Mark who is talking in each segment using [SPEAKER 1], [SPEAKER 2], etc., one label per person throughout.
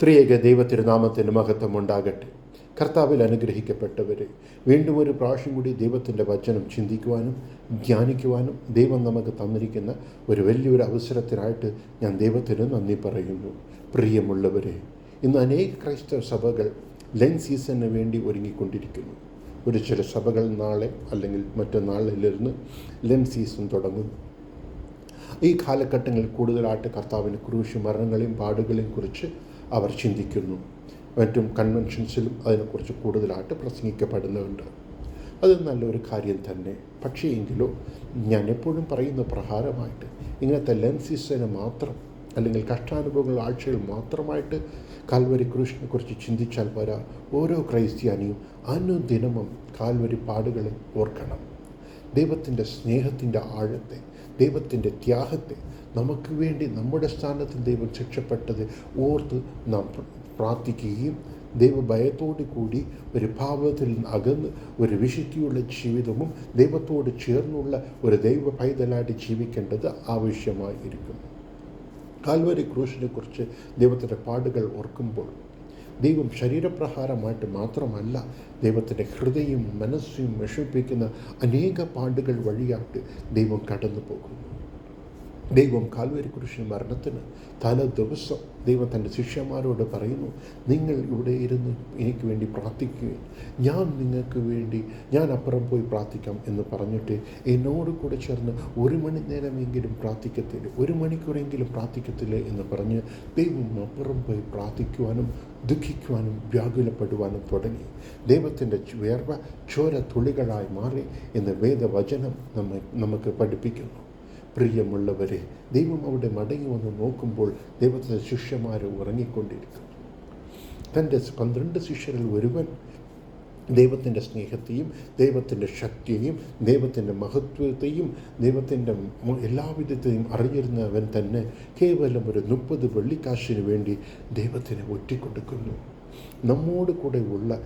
[SPEAKER 1] ത്രിയേക ദൈവത്തിരുനാമത്തിന് മഹത്വം ഉണ്ടാകട്ടെ. കർത്താവിൽ അനുഗ്രഹിക്കപ്പെട്ടവരെ, വീണ്ടും ഒരു പ്രാവശ്യം കൂടി ദൈവത്തിൻ്റെ വചനം ചിന്തിക്കുവാനും ധ്യാനിക്കുവാനും ദൈവം നമുക്ക് തന്നിരിക്കുന്ന ഒരു വലിയൊരു അവസരത്തിനായിട്ട് ഞാൻ ദൈവത്തിന് നന്ദി പറയുന്നു. പ്രിയമുള്ളവരെ, ഇന്ന് അനേക ക്രൈസ്തവ സഭകൾ ലെൻറ്റ് സീസണിന് വേണ്ടി ഒരുങ്ങിക്കൊണ്ടിരിക്കുന്നു. ചില സഭകൾ നാളെ അല്ലെങ്കിൽ മറ്റന്നാളിലിരുന്ന് ലെൻറ്റ് സീസൺ തുടങ്ങുന്നു. ഈ കാലഘട്ടങ്ങളിൽ കൂടുതലായിട്ട് കർത്താവിൻ്റെ ക്രൂശ് മരണങ്ങളെയും പാടുകളെയും കുറിച്ച് അവർ ചിന്തിക്കുന്നു. മറ്റും കൺവെൻഷൻസിലും അതിനെക്കുറിച്ച് കൂടുതലായിട്ട് പ്രസംഗിക്കപ്പെടുന്നുണ്ട്. അത് നല്ലൊരു കാര്യം തന്നെ. പക്ഷേ എങ്കിലോ ഞാൻ എപ്പോഴും പറയുന്ന പ്രകാരമായിട്ട് ഇങ്ങനത്തെ ലെൻറ്റ് സീസണ് മാത്രം അല്ലെങ്കിൽ കഷ്ടാനുഭവങ്ങൾ ആഴ്ചകൾ മാത്രമായിട്ട് കാൽവരി ക്രൂശിനെ കുറിച്ച് ചിന്തിച്ചാൽ പോരാ. ഓരോ ക്രൈസ്ത്യാനിയും അനുദിനവും കാൽവരി പാടുകളെ ഓർക്കണം. ദൈവത്തിൻ്റെ സ്നേഹത്തിൻ്റെ ആഴത്തെ, ദൈവത്തിൻ്റെ ത്യാഗത്തെ, നമുക്ക് വേണ്ടി നമ്മുടെ സ്ഥാനത്ത് ദൈവം ശിക്ഷപ്പെട്ടത് ഓർത്ത് നാം പ്രാർത്ഥിക്കുകയും ദൈവഭയത്തോടു കൂടി ഒരു പാപത്തിൽ അകന്ന് ഒരു വിശുദ്ധിയുള്ള ജീവിതവും ദൈവത്തോട് ചേർന്നുള്ള ഒരു ദൈവ പൈതലായിട്ട് ജീവിക്കേണ്ടത് ആവശ്യമായിരിക്കുന്നു. കാൽവരി ക്രൂശിനെ കുറിച്ച് ദൈവത്തിൻ്റെ പാടുകൾ ഓർക്കുമ്പോൾ ദൈവം ശരീരപ്രഹാരമായിട്ട് മാത്രമല്ല, ദൈവത്തിൻ്റെ ഹൃദയവും മനസ്സും വിഷമിപ്പിക്കുന്ന അനേക പാടുകൾ വഴിയായിട്ട് ദൈവം കടന്നു പോകുന്നു. ദൈവം കാൽവരി ക്രൂശിന് മരണത്തിന് തലേ ദിവസം ദൈവം തൻ്റെ ശിഷ്യന്മാരോട് പറയുന്നു, നിങ്ങൾ ഇവിടെ ഇരുന്ന് എനിക്ക് വേണ്ടി പ്രാർത്ഥിക്കുകയും ഞാൻ നിങ്ങൾക്ക് വേണ്ടി ഞാൻ അപ്പുറം പോയി പ്രാർത്ഥിക്കാം എന്ന് പറഞ്ഞിട്ട് എന്നോട് കൂടെ ചേർന്ന് 1 മണി നേരമെങ്കിലും പ്രാർത്ഥിക്കത്തില്ല, 1 മണിക്കൂറെങ്കിലും പ്രാർത്ഥിക്കത്തില്ല എന്ന് പറഞ്ഞ് ദൈവം അപ്പുറം പോയി പ്രാർത്ഥിക്കുവാനും ദുഃഖിക്കുവാനും വ്യാകുലപ്പെടുവാനും തുടങ്ങി. ദൈവത്തിൻ്റെ വേർവ ചോര തുള്ളികളായി മാറി എന്ന് വേദവചനം നമുക്ക് പഠിപ്പിക്കുന്നു. പ്രിയമുള്ളവരെ, ദൈവം അവിടെ മടങ്ങി വന്ന് നോക്കുമ്പോൾ ദൈവത്തിൻ്റെ ശിഷ്യന്മാർ ഉറങ്ങിക്കൊണ്ടിരിക്കുന്നു. തൻ്റെ 12 ശിഷ്യരിൽ ഒരുവൻ ദൈവത്തിൻ്റെ സ്നേഹത്തെയും ദൈവത്തിൻ്റെ ശക്തിയെയും ദൈവത്തിൻ്റെ മഹത്വത്തെയും ദൈവത്തിൻ്റെ എല്ലാവിധത്തെയും അറിഞ്ഞിരുന്നവൻ തന്നെ കേവലം ഒരു 30 വെള്ളിക്കാശിന് വേണ്ടി ദൈവത്തിന് ഒറ്റിക്കൊടുക്കുന്നു. നമ്മോട് കൂടെ ഉള്ള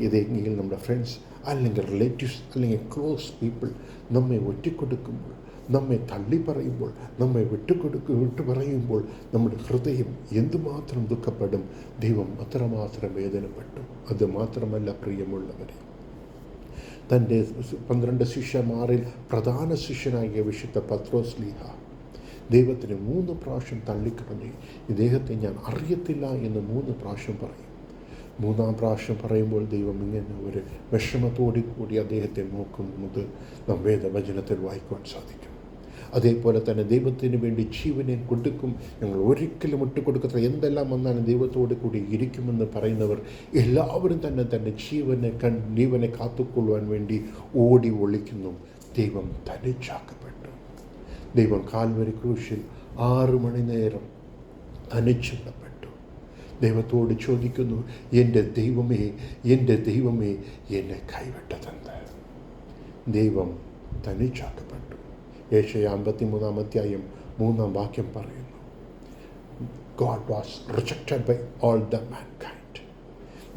[SPEAKER 1] ഏതെങ്കിലും നമ്മുടെ ഫ്രണ്ട്സ് അല്ലെങ്കിൽ റിലേറ്റീവ്സ് അല്ലെങ്കിൽ ക്ലോസ് പീപ്പിൾ നമ്മെ ഒറ്റിക്കൊടുക്കുമ്പോൾ, നമ്മെ തള്ളി പറയുമ്പോൾ, നമ്മെ വിട്ടു പറയുമ്പോൾ നമ്മുടെ ഹൃദയം എന്തുമാത്രം ദുഃഖപ്പെടും. ദൈവം അത്രമാത്രം വേദനപ്പെട്ടു. അതുമാത്രമല്ല പ്രിയമുള്ളവരെ, തൻ്റെ 12 ശിഷ്യന്മാരിൽ പ്രധാന ശിഷ്യനായ വിശുദ്ധ പത്രോസ്ലീഹ ദൈവത്തിന് 3 പ്രാവശ്യം തള്ളിക്കളഞ്ഞു. ഇദ്ദേഹത്തെ ഞാൻ അറിയത്തില്ല എന്ന് 3 പ്രാവശ്യം പറയും. 3-ാം പ്രാവശ്യം പറയുമ്പോൾ ദൈവം ഇങ്ങനെ ഒരു വിഷമത്തോടു കൂടി അദ്ദേഹത്തെ നോക്കുന്നത് നാം വേദവചനത്തിൽ വായിക്കുവാൻ സാധിക്കും. അതേപോലെ തന്നെ ദൈവത്തിന് വേണ്ടി ജീവനെ കൊടുക്കും, ഞങ്ങൾ ഒരിക്കലും വിട്ടുകൊടുക്കത്തില്ല, എന്തെല്ലാം വന്നാലും ദൈവത്തോട് കൂടി ഇരിക്കുമെന്ന് പറയുന്നവർ എല്ലാവരും തന്നെ തൻ്റെ ജീവനെ കാത്തുകൊള്ളുവാൻ വേണ്ടി ഓടി ഒളിക്കുന്നു. ദൈവം തനിച്ചാക്കപ്പെട്ടു. ദൈവം കാൽവരി ക്രൂശിൽ 6 മണി നേരം തനിച്ചിടപ്പെട്ടു. ദൈവത്തോട് ചോദിക്കുന്നു, എൻ്റെ ദൈവമേ, എൻ്റെ ദൈവമേ, എന്നെ കൈവിട്ടതെന്ത്? ദൈവം തനിച്ചാക്കപ്പെട്ടു. യേശയ്യാ 53-ാം അധ്യായം 3-ാം വാക്യം പറയുന്നു, God was rejected by all the mankind.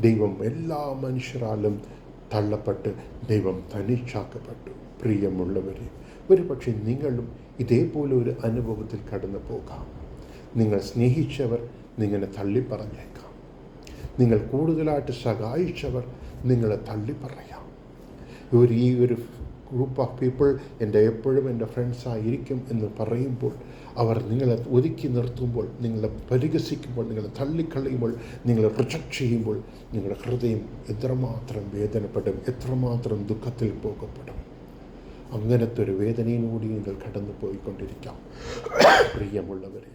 [SPEAKER 1] ദൈവം എല്ലാ മനുഷ്യരാലും തള്ളപ്പെട്ട് ദൈവം തനിച്ചാക്കപ്പെട്ടു. പ്രിയമുള്ളവരെ, ഒരുപക്ഷെ നിങ്ങളും ഇതേപോലെ ഒരു അനുഭവത്തിൽ കടന്നു പോകാം. നിങ്ങൾ സ്നേഹിച്ചവർ നിങ്ങളെ തള്ളിപ്പറഞ്ഞേക്കാം. നിങ്ങൾ കൂടുതലായിട്ട് സഹായിച്ചവർ നിങ്ങളെ തള്ളിപ്പറയാം. ഈ ഒരു ഗ്രൂപ്പ് ഓഫ് പീപ്പിൾ എപ്പോഴും എൻ്റെ ഫ്രണ്ട്സായിരിക്കും എന്ന് പറയുമ്പോൾ, അവർ നിങ്ങളെ ഒതുക്കി നിർത്തുമ്പോൾ, നിങ്ങളെ പരിഹസിക്കുമ്പോൾ, നിങ്ങളെ തള്ളിക്കളയുമ്പോൾ, നിങ്ങളെ റിജക്റ്റ് ചെയ്യുമ്പോൾ നിങ്ങളുടെ ഹൃദയം എത്രമാത്രം വേദനപ്പെടും, എത്രമാത്രം ദുഃഖത്തിൽ പോകപ്പെടും. അങ്ങനത്തെ ഒരു വേദനയിലൂടെ നിങ്ങൾ കടന്നു പോയിക്കൊണ്ടിരിക്കാം. പ്രിയമുള്ളവരെ,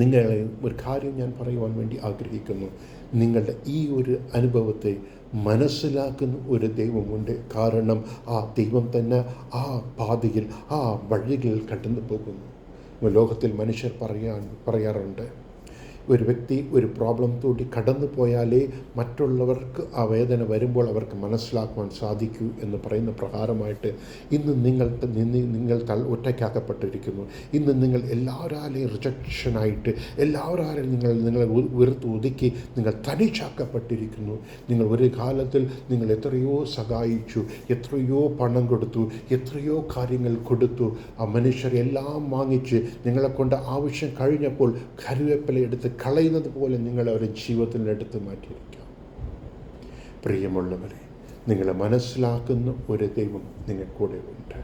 [SPEAKER 1] നിങ്ങളെ ഒരു കാര്യം ഞാൻ പറയുവാൻ വേണ്ടി ആഗ്രഹിക്കുന്നു. നിങ്ങളുടെ ഈ ഒരു അനുഭവത്തെ മനസ്സിലാക്കുന്ന ഒരു ദൈവമുണ്ട്. കാരണം ആ ദൈവം തന്നെ ആ പാതയിൽ, ആ വഴികളിൽ കടന്നു പോകുന്നു. ലോകത്തിൽ മനുഷ്യർ പറയാറുണ്ട്, ഒരു വ്യക്തി ഒരു പ്രോബ്ലത്തോടെ കടന്നു പോയാലേ മറ്റുള്ളവർക്ക് ആ വേദന വരുമ്പോൾ അവർക്ക് മനസ്സിലാക്കുവാൻ സാധിക്കൂ എന്ന് പറയുന്ന പ്രകാരമായിട്ട് ഇന്ന് നിങ്ങൾ ഒറ്റയ്ക്കാക്കപ്പെട്ടിരിക്കുന്നു. ഇന്ന് നിങ്ങൾ എല്ലാവരാലെയും റിജക്ഷനായിട്ട്, എല്ലാവരാലും നിങ്ങളെ വെറുത്ത് ഒതുക്കി നിങ്ങൾ തനിച്ചാക്കപ്പെട്ടിരിക്കുന്നു. നിങ്ങൾ ഒരു കാലത്തിൽ നിങ്ങൾ എത്രയോ സഹായിച്ചു, എത്രയോ പണം കൊടുത്തു, എത്രയോ കാര്യങ്ങൾ കൊടുത്തു. ആ മനുഷ്യരെല്ലാം വാങ്ങിച്ച് നിങ്ങളെക്കൊണ്ട് ആവശ്യം കഴിഞ്ഞപ്പോൾ കരുവേപ്പില എടുത്ത് കളയുന്നത് പോലെ നിങ്ങൾ അവരുടെ ജീവിതത്തിൽ നിന്ന് എടുത്ത് മാറ്റിയിരിക്കാം. പ്രിയമുള്ളവരെ, നിങ്ങളെ മനസ്സിലാക്കുന്ന ഒരു ദൈവം നിങ്ങൾക്കൂടെ ഉണ്ട്.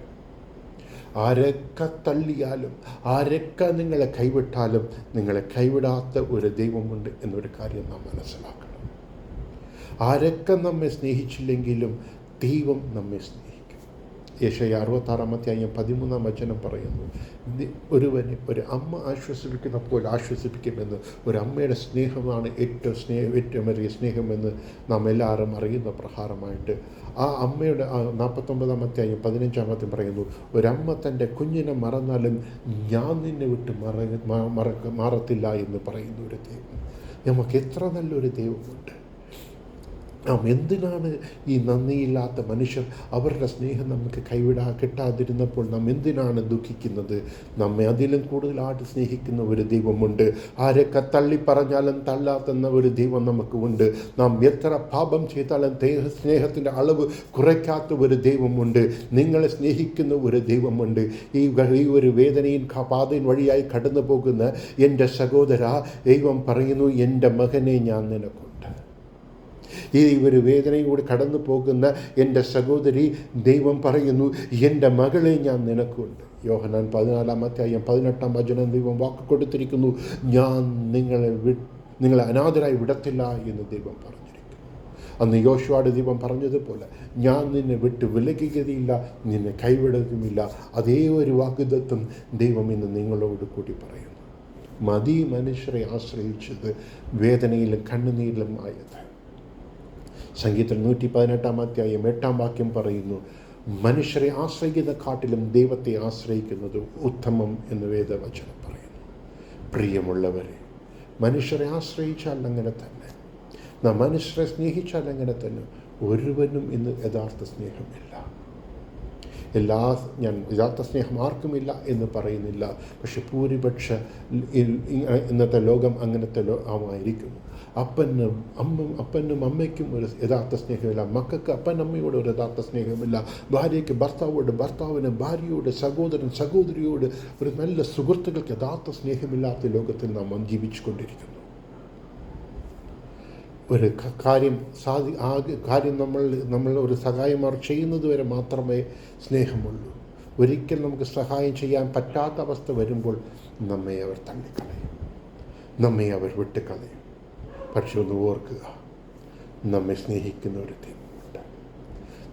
[SPEAKER 1] ആരൊക്കെ തള്ളിയാലും ആരൊക്കെ നിങ്ങളെ കൈവിട്ടാലും നിങ്ങളെ കൈവിടാത്ത ഒരു ദൈവമുണ്ട് എന്നൊരു കാര്യം നാം മനസ്സിലാക്കണം. ആരൊക്കെ നമ്മെ സ്നേഹിച്ചില്ലെങ്കിലും ദൈവം നമ്മെ സ്നേഹിക്കും. യെശയ്യാ 66:13 പറയുന്നു, ഒരുവനെ ഒരു അമ്മ ആശ്വസിപ്പിക്കുന്ന പോലെ ആശ്വസിപ്പിക്കുമെന്ന്. ഒരു അമ്മയുടെ സ്നേഹമാണ് ഏറ്റവും വലിയ സ്നേഹമെന്ന് നാം എല്ലാവരും അറിയുന്ന പ്രകാരമായിട്ട് ആ അമ്മയുടെ 49:15 പറയുന്നു, ഒരമ്മ തൻ്റെ കുഞ്ഞിനെ മറന്നാലും ഞാൻ നിന്നെ വിട്ട് മാറത്തില്ല എന്ന് പറയുന്ന ഒരു ദൈവം. നമുക്ക് എത്ര നല്ലൊരു ദൈവമുണ്ട്. നാം എന്തിനാണ് ഈ നന്ദിയില്ലാത്ത മനുഷ്യർ അവരുടെ സ്നേഹം നമുക്ക് കിട്ടാതിരുന്നപ്പോൾ നാം എന്തിനാണ് ദുഃഖിക്കുന്നത്? നമ്മെ അതിലും കൂടുതലായിട്ട് സ്നേഹിക്കുന്ന ഒരു ദൈവമുണ്ട്. ആരൊക്കെ തള്ളിപ്പറഞ്ഞാലും തള്ളാത്തുന്ന ഒരു ദൈവം നമുക്ക് ഉണ്ട്. നാം എത്ര പാപം ചെയ്താലും സ്നേഹത്തിൻ്റെ അളവ് കുറയ്ക്കാത്ത ഒരു ദൈവമുണ്ട്. നിങ്ങളെ സ്നേഹിക്കുന്ന ഒരു ദൈവമുണ്ട്. ഈ ഒരു വേദനയും പാതയും വഴിയായി കടന്നു പോകുന്ന എൻ്റെ സഹോദര, ദൈവം പറയുന്നു, എൻ്റെ മകനെ ഞാൻ നിനക്കുണ്ട്. ഈ ഒരു വേദനയും കൂടി കടന്നു പോകുന്ന എൻ്റെ സഹോദരി, ദൈവം പറയുന്നു, എൻ്റെ മകളെ ഞാൻ നിനക്കുണ്ട്. യോഹന്നാൻ 14:18 ദൈവം വാക്ക് കൊടുത്തിരിക്കുന്നു, ഞാൻ നിങ്ങളെ അനാഥരായി വിടത്തില്ല എന്ന് ദൈവം പറഞ്ഞിരിക്കുന്നു. അന്ന് യോശുവയുടെ ദൈവം പറഞ്ഞതുപോലെ, ഞാൻ നിന്നെ വിട്ട് വിലകുകയില്ല, നിന്നെ കൈവിടുകയുമില്ല. അതേ ഒരു വാഗ്ദത്തം ദൈവം ഇന്ന് നിങ്ങളോട് കൂടി പറയുന്നു. മതി മനുഷ്യരെ ആശ്രയിച്ചത് വേദനയിലും കണ്ണുനീരിലും ആയത്. സംഗീതത്തിൽ 118:8 പറയുന്നു, മനുഷ്യരെ ആശ്രയിക്കുന്ന കാട്ടിലും ദൈവത്തെ ആശ്രയിക്കുന്നത് ഉത്തമം എന്ന് വേദവചനം പറയുന്നു. പ്രിയമുള്ളവരെ, മനുഷ്യരെ ആശ്രയിച്ചാൽ അങ്ങനെ തന്നെ, നാം മനുഷ്യരെ സ്നേഹിച്ചാൽ അങ്ങനെ തന്നെ. ഒരുവനും ഇന്ന് യഥാർത്ഥ സ്നേഹമില്ല. ഞാൻ യഥാർത്ഥ സ്നേഹം ആർക്കുമില്ല എന്ന് പറയുന്നില്ല. പക്ഷെ ഭൂരിപക്ഷ ഇന്നത്തെ ലോകം അങ്ങനത്തെ ആയിരിക്കുന്നു. അപ്പനും അമ്മയ്ക്കും ഒരു യഥാർത്ഥ സ്നേഹമില്ല. മക്കൾക്ക് അപ്പനമ്മയോട് ഒരു യഥാർത്ഥ സ്നേഹമില്ല. ഭാര്യയ്ക്ക് ഭർത്താവോട്, ഭർത്താവിന് ഭാര്യയോട്, സഹോദരൻ സഹോദരിയോട്, ഒരു നല്ല സുഹൃത്തുക്കൾക്ക് യഥാർത്ഥ സ്നേഹമില്ലാത്ത ലോകത്തിൽ നാം ജീവിച്ചു കൊണ്ടിരിക്കുന്നു. ഒരു കാര്യം നമ്മൾ ഒരു സഹായം അവർ ചെയ്യുന്നത് വരെ മാത്രമേ സ്നേഹമുള്ളൂ. ഒരിക്കൽ നമുക്ക് സഹായം ചെയ്യാൻ പറ്റാത്ത അവസ്ഥ വരുമ്പോൾ നമ്മെ അവർ തള്ളിക്കളയും, നമ്മെ അവർ വിട്ടുകളയും. പക്ഷെ ഒന്ന് ഓർക്കുക, നമ്മെ സ്നേഹിക്കുന്ന ഒരു ദൈവമുണ്ട്,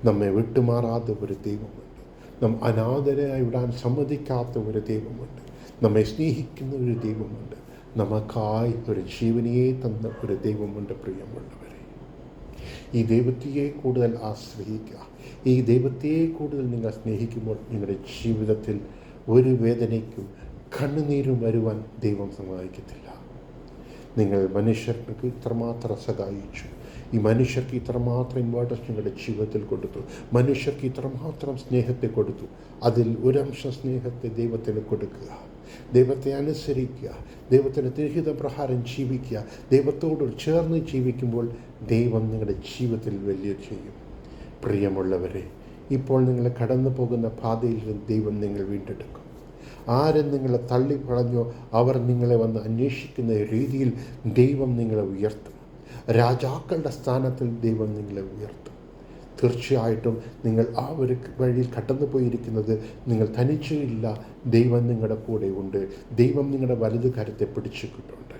[SPEAKER 1] നമ്മെ വിട്ടുമാറാത്ത ഒരു ദൈവമുണ്ട്, നാം അനാഥരായി വിടാൻ സമ്മതിക്കാത്ത ഒരു ദൈവമുണ്ട്, നമ്മെ സ്നേഹിക്കുന്ന ഒരു ദൈവമുണ്ട്, നമുക്കായി ഒരു ജീവനെയെ തന്ന ഒരു ദൈവമുണ്ട്. പ്രിയമുള്ളവരെ, ഈ ദൈവത്തെ കൂടുതൽ ആശ്രയിക്കുക. ഈ ദൈവത്തെ കൂടുതൽ നിങ്ങൾ സ്നേഹിക്കുമ്പോൾ നിങ്ങളുടെ ജീവിതത്തിൽ ഒരു വേദനയ്ക്കും കണ്ണുനീരും വരുവാൻ ദൈവം സഹായിക്കത്തില്ല. നിങ്ങൾ മനുഷ്യർക്ക് ഇത്രമാത്രം സഹായിച്ചു, ഈ മനുഷ്യർക്ക് ഇത്രമാത്രം ഇമ്പോർട്ടൻസ് നിങ്ങളുടെ ജീവിതത്തിൽ കൊടുത്തു, മനുഷ്യർക്ക് ഇത്രമാത്രം സ്നേഹത്തെ കൊടുത്തു. അതിൽ ഒരംശം സ്നേഹത്തെ ദൈവത്തിന് കൊടുക്കുക, ദൈവത്തെ അനുസരിക്കുക, ദൈവത്തിൻ്റെ തിരഹിത പ്രകാരം ജീവിക്കുക. ദൈവത്തോട് ചേർന്ന് ജീവിക്കുമ്പോൾ ദൈവം നിങ്ങളുടെ ജീവിതത്തിൽ വലിയ ചെയ്യും. പ്രിയമുള്ളവരെ, ഇപ്പോൾ നിങ്ങൾ കടന്നു പോകുന്ന പാതയിൽ ദൈവം നിങ്ങൾ വീണ്ടെടുക്കും. ആരും നിങ്ങളെ തള്ളിപ്പറഞ്ഞോ അവർ നിങ്ങളെ വന്ന് അന്വേഷിക്കുന്ന രീതിയിൽ ദൈവം നിങ്ങളെ ഉയർത്തും. രാജാക്കളുടെ സ്ഥാനത്തിൽ ദൈവം നിങ്ങളെ ഉയർത്തും. തീർച്ചയായിട്ടും നിങ്ങൾ ആ ഒരു വഴിയിൽ കടന്നു പോയിരിക്കുന്നത് നിങ്ങൾ തനിച്ചില്ല. ദൈവം നിങ്ങളുടെ കൂടെ ഉണ്ട്. ദൈവം നിങ്ങളുടെ വലതു കരത്തെ പിടിച്ചിട്ടുണ്ട്.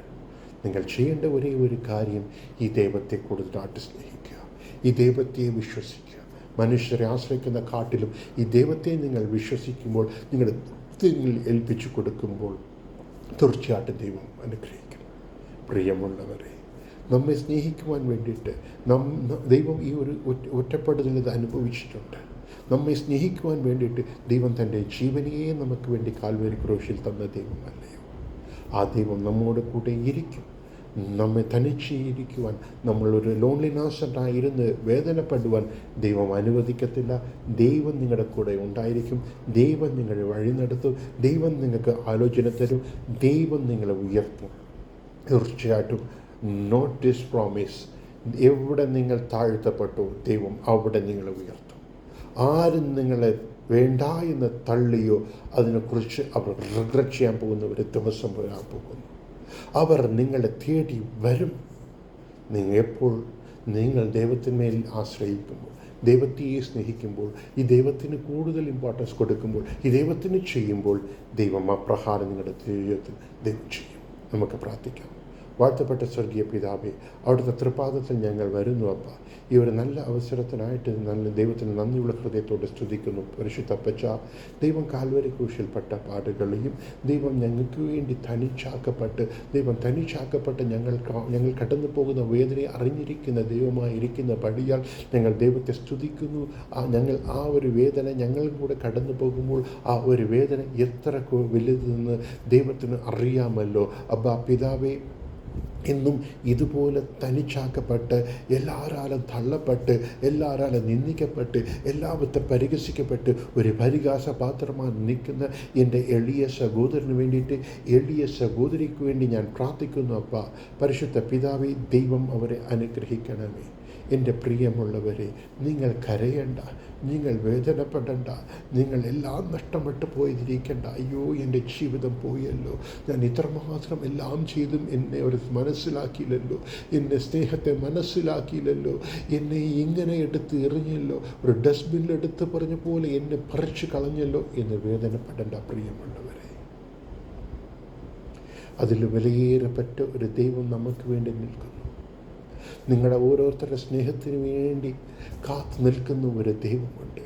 [SPEAKER 1] നിങ്ങൾ ചെയ്യേണ്ട ഒരേ ഒരു കാര്യം, ഈ ദൈവത്തെ കൂടുതലായിട്ട് സ്നേഹിക്കുക, ഈ ദൈവത്തെ വിശ്വസിക്കുക. മനുഷ്യരെ ആശ്രയിക്കുന്ന കാട്ടിലും ഈ ദൈവത്തെ നിങ്ങൾ വിശ്വസിക്കുമ്പോൾ, നിങ്ങളുടെ നിങ്ങൾ ഏൽപ്പിച്ചു കൊടുക്കുമ്പോൾ തീർച്ചയായിട്ടും ദൈവം അനുഗ്രഹിക്കും. പ്രിയമുള്ളവരെ, നമ്മെ സ്നേഹിക്കുവാൻ വേണ്ടിയിട്ട് ദൈവം ഈ ഒരു ഒറ്റപ്പെടുതൽ അനുഭവിച്ചിട്ടുണ്ട്. നമ്മെ സ്നേഹിക്കുവാൻ വേണ്ടിയിട്ട് ദൈവം തൻ്റെ ജീവനെയെ നമുക്ക് വേണ്ടി കാൽവരി ക്രൂശിൽ തന്ന ദൈവമല്ലയോ? ആ ദൈവം നമ്മോട് കൂടെ ഇരിക്കും. നമ്മെ തനിച്ചിരിക്കുവാൻ, നമ്മളൊരു ലോൺലിനാശനായിരുന്ന് വേദനപ്പെടുവാൻ ദൈവം അനുവദിക്കത്തില്ല. ദൈവം നിങ്ങളുടെ കൂടെ ഉണ്ടായിരിക്കും. ദൈവം നിങ്ങളെ വഴി നടത്തും. ദൈവം നിങ്ങൾക്ക് ആലോചന തരും. ദൈവം നിങ്ങളെ ഉയർത്തും. തീർച്ചയായിട്ടും നോട്ട് ദിസ് പ്രോമിസ്. എവിടെ നിങ്ങൾ താഴ്ത്തപ്പെട്ടോ ദൈവം അവിടെ നിങ്ങളെ ഉയർത്തും. ആരും നിങ്ങളെ വേണ്ട എന്ന് തള്ളിയോ അതിനെക്കുറിച്ച് അവർ റിഗ്രറ്റ് ചെയ്യാൻ പോകുന്ന ഒരു ദിവസം വരാൻ പോകുന്നു. അവർ നിങ്ങളെ തേടി വരും. നിങ്ങൾ ദൈവത്തിന്മേൽ ആശ്രയിക്കുമ്പോൾ, ദൈവത്തെ സ്നേഹിക്കുമ്പോൾ, ഈ ദൈവത്തിന് കൂടുതൽ ഇമ്പോർട്ടൻസ് കൊടുക്കുമ്പോൾ, ഈ ദൈവത്തിന് ചെയ്യുമ്പോൾ, ദൈവം അപ്രകാരം നിങ്ങളുടെ ജീവിതത്തിൽ ദൈവം ചെയ്യും. നമുക്ക് പ്രാർത്ഥിക്കാം. വാഴ്ത്തപ്പെട്ട സ്വർഗീയ പിതാവേ, അവിടുത്തെ തൃപാദത്തിൽ ഞങ്ങൾ വരുന്നു അപ്പ. ഈ ഒരു നല്ല അവസരത്തിനായിട്ട് ദൈവത്തിന് നന്ദിയുള്ള ഹൃദയത്തോടെ സ്തുതിക്കുന്നു. പരിശുദ്ധ അപ്പച്ച, ദൈവം കാൽവരി ക്രൂശിൽപ്പെട്ട പാടുകളെയും ദൈവം ഞങ്ങൾക്ക് വേണ്ടി തനിച്ചാക്കപ്പെട്ട് ഞങ്ങൾ കടന്നു പോകുന്ന വേദനയെ അറിഞ്ഞിരിക്കുന്ന ദൈവമായിരിക്കുന്ന പടിയാൽ ഞങ്ങൾ ദൈവത്തെ സ്തുതിക്കുന്നു. ഞങ്ങൾ ആ ഒരു വേദന ഞങ്ങളും കൂടെ കടന്നു പോകുമ്പോൾ ആ ഒരു വേദന എത്ര വലുതെന്ന് ദൈവത്തിന് അറിയാമല്ലോ. അബ്ബാ പിതാവേ, ഇന്നും ഇതുപോലെ തനിച്ചാക്കപ്പെട്ട്, എല്ലാവരാലും തള്ളപ്പെട്ട്, എല്ലാവരാലും നിന്ദിക്കപ്പെട്ട്, എല്ലാവരും പരിഹസിക്കപ്പെട്ട് ഒരു പരിഹാസപാത്രമായി നിൽക്കുന്ന എൻ്റെ എളിയ സഹോദരിക്ക് വേണ്ടി ഞാൻ പ്രാർത്ഥിക്കുന്നു അപ്പ. പരിശുദ്ധ പിതാവേ, ദൈവം അവരെ അനുഗ്രഹിക്കണമേ. എൻ്റെ പ്രിയമുള്ളവരെ, നിങ്ങൾ കരയണ്ട, നിങ്ങൾ വേദനപ്പെടണ്ട, നിങ്ങൾ എല്ലാം നഷ്ടപ്പെട്ട് പോയിരിക്കേണ്ട. അയ്യോ, എൻ്റെ ജീവിതം പോയല്ലോ, ഞാൻ ഇത്രമാത്രം എല്ലാം ചെയ്തും എന്നെ ഒരു മനസ്സിലാക്കിയില്ലല്ലോ, എൻ്റെ സ്നേഹത്തെ മനസ്സിലാക്കിയില്ലല്ലോ, എന്നെ ഇങ്ങനെ എടുത്ത് എറിഞ്ഞല്ലോ, ഒരു ഡസ്റ്റ്ബിനിലെടുത്ത് പറഞ്ഞ പോലെ എന്നെ പറിച്ചു കളഞ്ഞല്ലോ എന്ന് വേദനപ്പെടേണ്ട പ്രിയമുള്ളവരെ. അതിൽ വിലയേറപ്പെട്ട ഒരു ദൈവം നമുക്ക് വേണ്ടി നിൽക്കുന്നു. നിങ്ങളുടെ ഓരോരുത്തരുടെ സ്നേഹത്തിന് വേണ്ടി കാത്തു നിൽക്കുന്ന ഒരു ദൈവമുണ്ട്.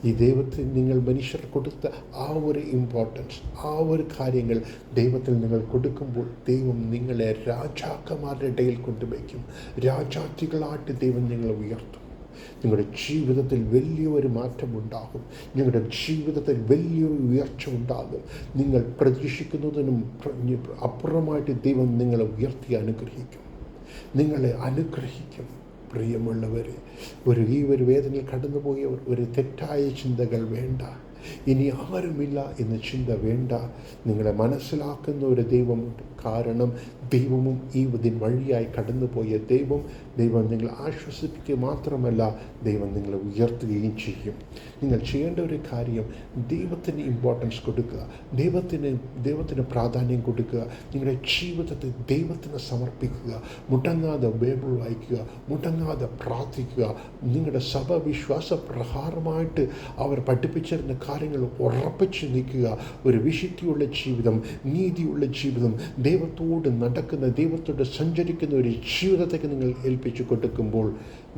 [SPEAKER 1] ഈ ദൈവത്തിന് നിങ്ങൾ മനുഷ്യർ കൊടുത്ത ആ ഒരു ഇമ്പോർട്ടൻസ്, ആ ഒരു കാര്യങ്ങൾ ദൈവത്തിൽ നിങ്ങൾ കൊടുക്കുമ്പോൾ ദൈവം നിങ്ങളെ രാജാക്കന്മാരുടെ ഇടയിൽ കൊണ്ടുവയ്ക്കും. രാജാത്തികളായിട്ട് ദൈവം നിങ്ങളെ ഉയർത്തും. നിങ്ങളുടെ ജീവിതത്തിൽ വലിയൊരു മാറ്റമുണ്ടാകും. നിങ്ങളുടെ ജീവിതത്തിൽ വലിയൊരു ഉയർച്ച ഉണ്ടാകും. നിങ്ങൾ പ്രതീക്ഷിക്കുന്നതിനും അപ്പുറമായിട്ട് ദൈവം നിങ്ങളെ ഉയർത്തി അനുഗ്രഹിക്കും, നിങ്ങളെ അനുഗ്രഹിക്കും. പ്രിയമുള്ളവരെ, ഈ ഒരു വേദനയിൽ കടന്നുപോയവർ ഒരു തെറ്റായ ചിന്തകൾ വേണ്ട. ഇനി ആരുമില്ല എന്ന ചിന്ത വേണ്ട. നിങ്ങളെ മനസ്സിലാക്കുന്ന ഒരു ദൈവമുണ്ട്. കാരണം ദൈവവും ഈ വഴിയായി കടന്നുപോയ ദൈവം നിങ്ങളെ ആശ്വസിപ്പിക്കുക മാത്രമല്ല, ദൈവം നിങ്ങളെ ഉയർത്തുകയും ചെയ്യും. നിങ്ങൾ ചെയ്യേണ്ട ഒരു കാര്യം, ദൈവത്തിന് ഇമ്പോർട്ടൻസ് കൊടുക്കുക, ദൈവത്തിന് പ്രാധാന്യം കൊടുക്കുക. നിങ്ങളുടെ ജീവിതത്തെ ദൈവത്തിന് സമർപ്പിക്കുക. മുടങ്ങാതെ ബൈബിൾ വായിക്കുക, മുടങ്ങാതെ പ്രാർത്ഥിക്കുക. നിങ്ങളുടെ സഭ വിശ്വാസ പ്രകാരമായിട്ട് അവർ പഠിപ്പിച്ചിരുന്ന കാര്യങ്ങൾ ഉറപ്പിച്ച് നിൽക്കുക. ഒരു വിശുദ്ധിയുള്ള ജീവിതം, നീതിയുള്ള ജീവിതം, ദൈവത്തോട് സഞ്ചരിക്കുന്ന ഒരു ജീവിതത്തേക്ക് നിങ്ങൾ ഏൽപ്പിച്ചു കൊടുക്കുമ്പോൾ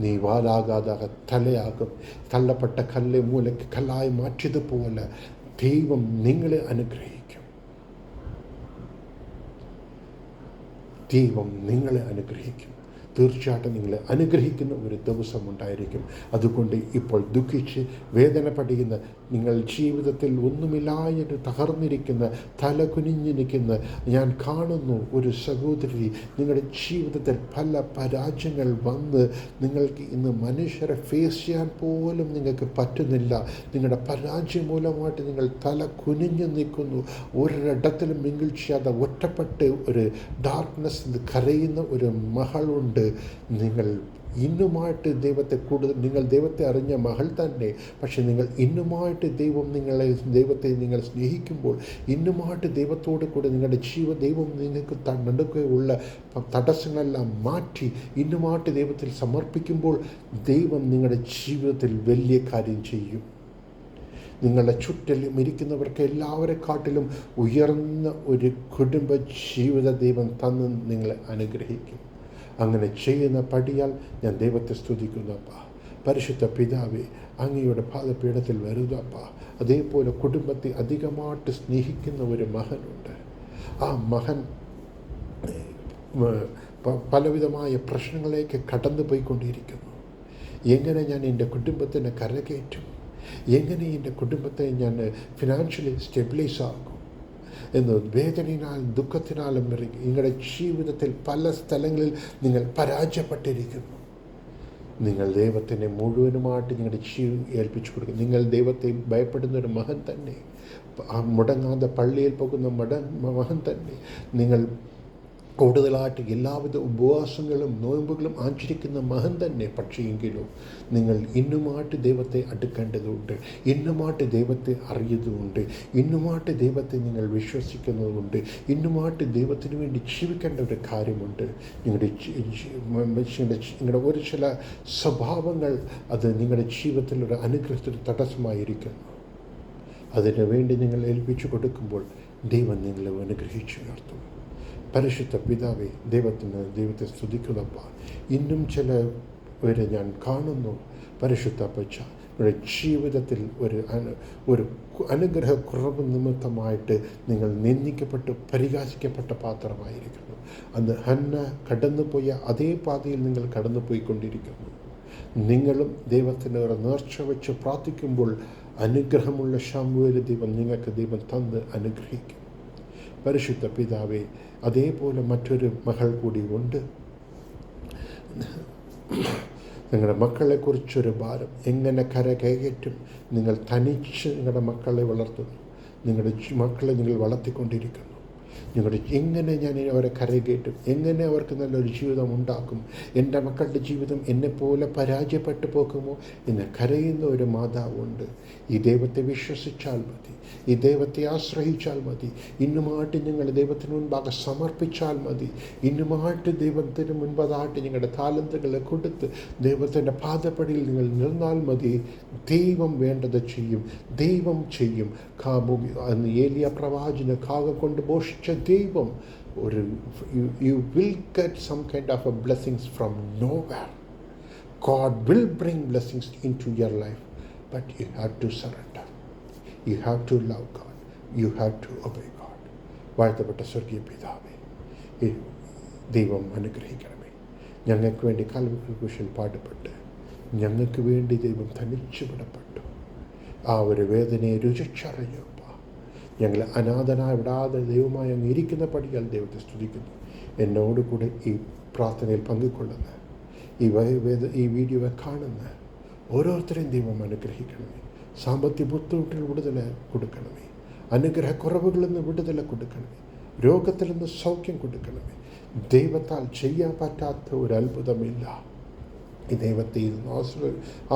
[SPEAKER 1] നീ വാലാകാതെ തലയാകും. തള്ളപ്പെട്ട കല്ലായി മാറ്റിയതുപോലെ ദൈവം നിങ്ങളെ അനുഗ്രഹിക്കും. ദൈവം നിങ്ങളെ അനുഗ്രഹിക്കും. തീർച്ചയായിട്ടും നിങ്ങളെ അനുഗ്രഹിക്കുന്ന ഒരു ദിവസം ഉണ്ടായിരിക്കും. അതുകൊണ്ട് ഇപ്പോൾ ദുഃഖിച്ച് വേദനപ്പെടുന്ന, നിങ്ങൾ ജീവിതത്തിൽ ഒന്നുമില്ലായിട്ട് തകർന്നിരിക്കുന്ന, തല കുനിഞ്ഞു നിൽക്കുന്ന ഞാൻ കാണുന്നു ഒരു സഹോദരി, നിങ്ങളുടെ ജീവിതത്തിൽ പല പരാജയങ്ങൾ വന്ന് നിങ്ങൾക്ക് ഇന്ന് മനുഷ്യരെ ഫേസ് ചെയ്യാൻ പോലും നിങ്ങൾക്ക് പറ്റുന്നില്ല. നിങ്ങളുടെ പരാജയം മൂലമായിട്ട് നിങ്ങൾ തല കുനിഞ്ഞു നിൽക്കുന്നു. ഒരിടത്തിലും മിങ്കിൾ ചെയ്യാതെ ഒറ്റപ്പെട്ട് ഒരു ഡാർക്ക്നെസ് കരയുന്ന ഒരു മകളുണ്ട്. നിങ്ങൾ ഇന്നുമായിട്ട് നിങ്ങൾ ദൈവത്തെ അറിഞ്ഞ മകൾ തന്നെ, പക്ഷെ നിങ്ങൾ ഇന്നുമായിട്ട് ദൈവത്തെ നിങ്ങൾ സ്നേഹിക്കുമ്പോൾ, ഇന്നുമായിട്ട് ദൈവത്തോട് കൂടെ നിങ്ങളുടെ ദൈവം നിങ്ങൾക്ക് നടുക്കെയുള്ള തടസ്സങ്ങളെല്ലാം മാറ്റി ഇന്നുമായിട്ട് ദൈവത്തിൽ സമർപ്പിക്കുമ്പോൾ ദൈവം നിങ്ങളുടെ ജീവിതത്തിൽ വലിയ കാര്യം ചെയ്യും. നിങ്ങളുടെ ചുറ്റിലും ഇരിക്കുന്നവർക്ക് എല്ലാവരെക്കാട്ടിലും ഉയർന്ന ഒരു കുടുംബ ജീവിത ദൈവം തന്ന് നിങ്ങളെ അനുഗ്രഹിക്കും. അങ്ങനെ ചെയ്യുന്ന പടിയാൽ ഞാൻ ദൈവത്തെ സ്തുതിക്കുന്നപ്പ. പരിശുദ്ധ പിതാവേ, അങ്ങയുടെ പാദപീഠത്തിൽ വരുന്നപ്പ. അതേപോലെ കുടുംബത്തെ അധികമായിട്ട് സ്നേഹിക്കുന്ന ഒരു മകനുണ്ട്. ആ മകൻ പലവിധമായ പ്രശ്നങ്ങളിലേക്ക് കടന്നു പോയിക്കൊണ്ടിരിക്കുന്നു. എങ്ങനെ ഞാൻ എൻ്റെ കുടുംബത്തിനെ കരകയറ്റും, എങ്ങനെ എൻ്റെ കുടുംബത്തെ ഞാൻ ഫിനാൻഷ്യലി സ്റ്റെബിലൈസ് ആക്കും എന്ന് വേദനയിനാലും ദുഃഖത്തിനാലും നിങ്ങളുടെ ജീവിതത്തിൽ പല സ്ഥലങ്ങളിൽ നിങ്ങൾ പരാജയപ്പെട്ടിരിക്കുന്നു. നിങ്ങൾ ദൈവത്തിനെ മുഴുവനുമായിട്ട് നിങ്ങളുടെ ഏൽപ്പിച്ചു കൊടുക്കുക. നിങ്ങൾ ദൈവത്തെ ഭയപ്പെടുന്ന ഒരു മകൻ തന്നെ, മുടങ്ങാതെ പള്ളിയിൽ പോകുന്ന മകൻ തന്നെ, നിങ്ങൾ കൂടുതലായിട്ട് എല്ലാവിധ ഉപവാസങ്ങളും നോയമ്പുകളും ആചരിക്കുന്ന മഹൻ തന്നെ. പക്ഷേ എങ്കിലും നിങ്ങൾ ഇന്നുമായിട്ട് ദൈവത്തെ അടുക്കേണ്ടതുണ്ട്, ഇന്നുമായിട്ട് ദൈവത്തെ അറിയുന്നതുകൊണ്ട്, ഇന്നുമായിട്ട് ദൈവത്തെ നിങ്ങൾ വിശ്വസിക്കുന്നതുകൊണ്ട്, ഇന്നുമായിട്ട് ദൈവത്തിന് വേണ്ടി ജീവിക്കേണ്ട ഒരു കാര്യമുണ്ട്. നിങ്ങളുടെ ഒരു ചില സ്വഭാവങ്ങൾ അത് നിങ്ങളുടെ ജീവിതത്തിൽ ഒരു അനുഗ്രഹത്തിന് തടസ്സമായിരിക്കുന്നു. അതിനു വേണ്ടി നിങ്ങൾ ഏൽപ്പിച്ചു കൊടുക്കുമ്പോൾ ദൈവം നിങ്ങളെ അനുഗ്രഹിച്ചുയർത്തും. പരിശുദ്ധ പിതാവേ, ദൈവത്തെ സ്തുതിക്കുന്നപ്പ. ഇന്നും ചിലവരെ ഞാൻ കാണുന്നു പരിശുദ്ധ അപ്പച്ച, നിങ്ങളുടെ ജീവിതത്തിൽ ഒരു അനുഗ്രഹക്കുറവ് നിമിത്തമായിട്ട് നിങ്ങൾ നിന്ദിക്കപ്പെട്ട് പരിഹാസിക്കപ്പെട്ട പാത്രമായിരിക്കുന്നു. അന്ന് ഹന്ന കടന്നുപോയ അതേ പാതയിൽ നിങ്ങൾ കടന്നുപോയിക്കൊണ്ടിരിക്കുന്നു. നിങ്ങളും ദൈവത്തിന് ഒരു നേർച്ച വെച്ച് പ്രാർത്ഥിക്കുമ്പോൾ അനുഗ്രഹമുള്ള ശമൂവേൽ ദൈവം തന്ന് അനുഗ്രഹിക്കും. പരിശുദ്ധ പിതാവേ, അതേപോലെ മറ്റൊരു മകൾ കൂടി ഉണ്ട്. നിങ്ങളുടെ മക്കളെക്കുറിച്ചൊരു ഭാരം എങ്ങനെ കയറ്റും? നിങ്ങൾ തനിച്ച് നിങ്ങളുടെ മക്കളെ വളർത്തുന്നു, നിങ്ങളുടെ മക്കളെ നിങ്ങൾ വളർത്തിക്കൊണ്ടിരിക്കുന്നു. എങ്ങനെ ഞാൻ അവരെ കരകയറ്റും? എങ്ങനെ അവർക്ക് നല്ലൊരു ജീവിതം ഉണ്ടാക്കും? എൻ്റെ മക്കളുടെ ജീവിതം എന്നെപ്പോലെ പരാജയപ്പെട്ടു പോകുമോ എന്ന് കരയുന്ന ഒരു മാതാവുണ്ട്. ഈ ദൈവത്തെ വിശ്വസിച്ചാൽ മതി, ഈ ദൈവത്തെ ആശ്രയിച്ചാൽ മതി, ഇന്നുമായിട്ട് നിങ്ങൾ ദൈവത്തിന് മുൻപാകെ സമർപ്പിച്ചാൽ മതി, ഇന്നുമായിട്ട് ദൈവത്തിന് മുൻപതായിട്ട് നിങ്ങളുടെ താലന്തുകളെ കൊടുത്ത് ദൈവത്തിൻ്റെ പാദപ്പടിയിൽ നിങ്ങൾ നിന്നാൽ മതി. ദൈവം വേണ്ടത് ചെയ്യും, ദൈവം ചെയ്യും. അന്ന് ഏലിയ പ്രവാചകനെ കാകം കൊണ്ട് പോഷിച്ച ദൈവം you will get some kind of a blessings from nowhere. God will bring blessings into your life, but you have to surrender. You have to love God. You have to obey God. വാഴ്ത്തപ്പെട്ട സ്വർഗീയ പിതാവേ, ദൈവം അനുഗ്രഹിക്കണമേ. ഞങ്ങൾക്ക് വേണ്ടി Calvary ക്രൂശിൽ പാടുപെട്ട് ഞങ്ങൾക്ക് വേണ്ടി ദൈവം തനിച്ചു വിടപ്പെട്ടു. ആ ഒരു വേദനയെ രുചിച്ചറിഞ്ഞു. ഞങ്ങൾ അനാഥനായി വിടാതെ ദൈവമായി അങ്ങ് ഇരിക്കുന്ന പടിയാൽ ദൈവത്തെ സ്തുതിക്കുന്നു. എന്നോടുകൂടെ ഈ പ്രാർത്ഥനയിൽ പങ്കുകൊള്ളുന്ന ഈ വീഡിയോ കാണുന്ന ഓരോരുത്തരെയും ദൈവം അനുഗ്രഹിക്കണമേ. സാമ്പത്തിക ബുദ്ധിമുട്ടിൽ വിടുതല കൊടുക്കണമേ. അനുഗ്രഹക്കുറവുകളിൽ നിന്ന് വിടുതല കൊടുക്കണമേ. രോഗത്തിൽ നിന്ന് സൗഖ്യം കൊടുക്കണമേ. ദൈവത്താൽ ചെയ്യാൻ പറ്റാത്ത ഒരു അത്ഭുതമില്ല. ഈ ദൈവത്തെ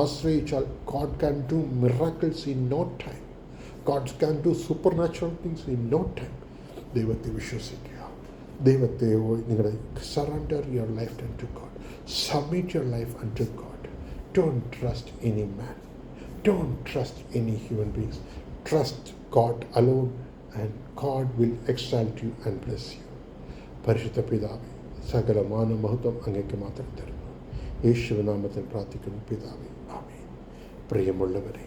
[SPEAKER 1] ആശ്രയിച്ചാൽ God can do miracles in no time. God can do supernatural things in no time. ദൈവത്തെ വിശ്വസിക്കുക. ദൈവത്തെ നിങ്ങളുടെ surrender your life unto God. Submit your life unto God. Don't trust any man. Don't trust any human beings. Trust God alone and God will exalt you and bless you. പരിശുദ്ധ പിതാവേ, സകല മാനമഹത്വം അങ്ങേക്ക് മാത്രം തരുന്നു. യേശുനാമത്തിൽ പ്രാർത്ഥിക്കുന്നു പിതാവേ, ആമേൻ. പ്രിയമുള്ളവരെ,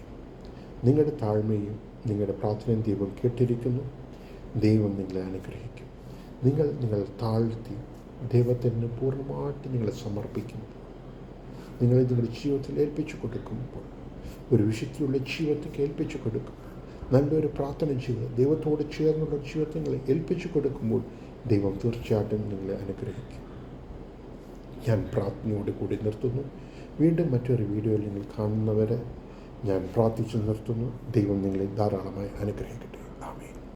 [SPEAKER 1] നിങ്ങളുടെ താഴ്മയും നിങ്ങളുടെ പ്രാർത്ഥനയും ദൈവം കേട്ടിരിക്കുന്നു. ദൈവം നിങ്ങളെ അനുഗ്രഹിക്കും. നിങ്ങൾ താഴ്ത്തി ദൈവത്തിന് പൂർണ്ണമായിട്ട് നിങ്ങളെ സമർപ്പിക്കുമ്പോൾ, നിങ്ങളുടെ ജീവിതത്തിൽ ഏൽപ്പിച്ചു കൊടുക്കുമ്പോൾ, ഒരു വിശുദ്ധിയുള്ള ജീവിതത്തിൽ ഏൽപ്പിച്ചു കൊടുക്കുമ്പോൾ, നല്ലൊരു പ്രാർത്ഥന ജീവിതം ദൈവത്തോട് ചേർന്നുള്ള ജീവിതത്തെ നിങ്ങളെ ഏൽപ്പിച്ചു കൊടുക്കുമ്പോൾ ദൈവം തീർച്ചയായിട്ടും നിങ്ങളെ അനുഗ്രഹിക്കും. ഞാൻ പ്രാർത്ഥനയോട് കൂടി നിർത്തുന്നു. വീണ്ടും മറ്റൊരു വീഡിയോയിൽ നിങ്ങൾ കാണുന്നവരെ ഞാൻ പ്രാർത്ഥിച്ചു നിർത്തുന്നു. ദൈവം നിങ്ങളെ ധാരാളമായി അനുഗ്രഹിക്കട്ടെ.